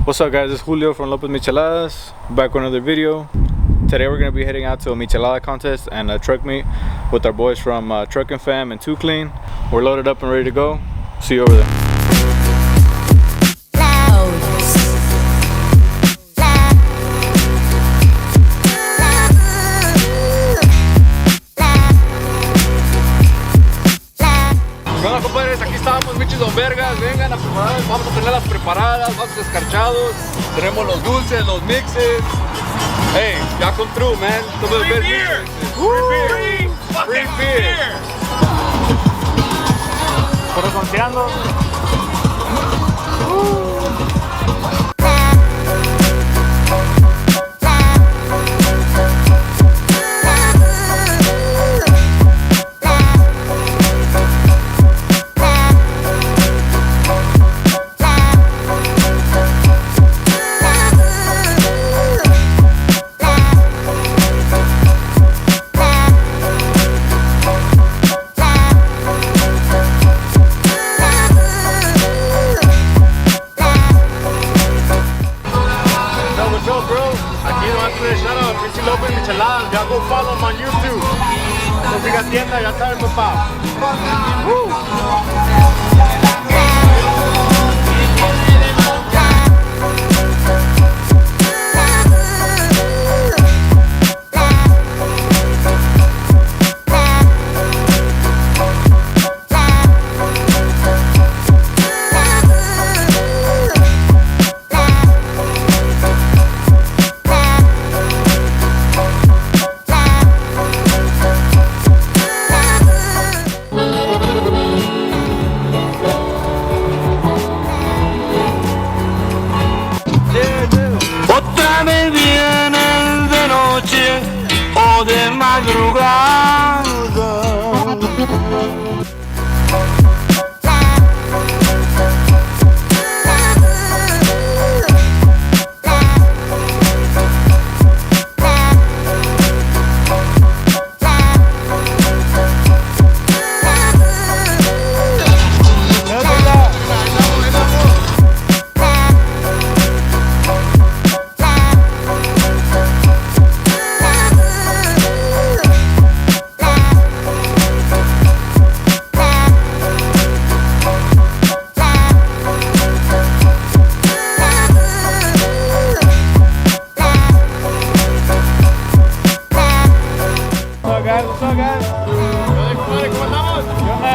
What's up guys, it's Julio from Lopez Micheladas, back with another video. Today we're going to be heading out to a Michelada contest and a truck meet with our boys from Truckin Fam and 2CLEANN. We're loaded up and ready to go. See you over there. Bueno, compadres, aquí estamos, bichos los vergas, vengan a probar, vamos a tenerlas preparadas, vamos descarchados, tenemos los dulces, los mixes. Hey, ya come through, man. Free beer! Free beer! Puro confiando. Shoutout, Lopez, Micheladas, ya go follow him on YouTube. No siga tienda, ya saben, papá. Otra vez vienes de noche o de madrugada. What's up guys? ¿Cómo andamos? ¿Qué onda?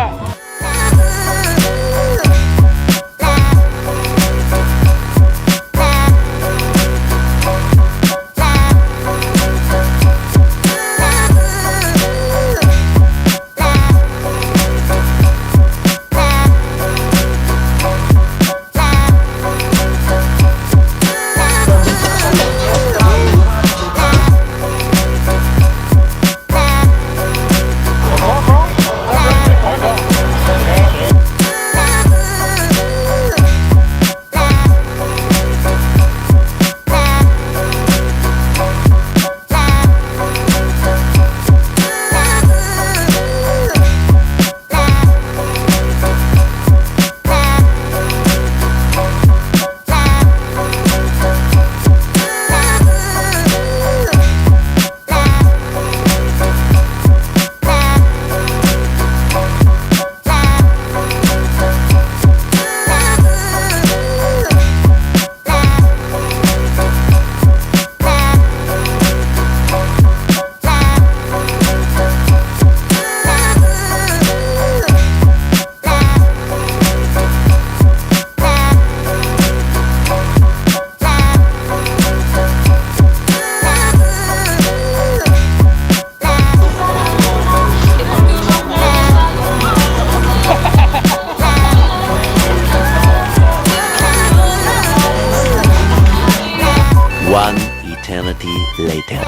One eternity later.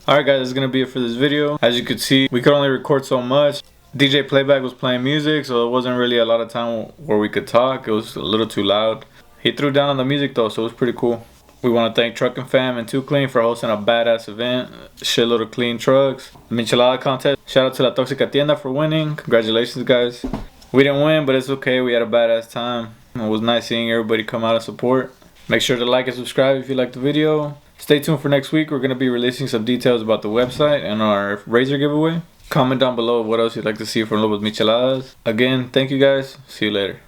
Alright guys, that's gonna be it for this video. As you could see, we could only record so much. DJ Playback was playing music, so it wasn't really a lot of time where we could talk. It was a little too loud. He threw down on the music though, so it was pretty cool. We want to thank Truckin Fam and 2CLEANN for hosting a badass event. Shitload of clean trucks. The Michelada contest. Shout out to La Tóxica Tienda for winning. Congratulations guys. We didn't win, but it's okay. We had a badass time. It was nice seeing everybody come out and support. Make sure to like and subscribe if you liked the video. Stay tuned for next week. We're going to be releasing some details about the website and our razor giveaway. Comment down below what else you'd like to see from Lopez Micheladas. Again, thank you guys. See you later.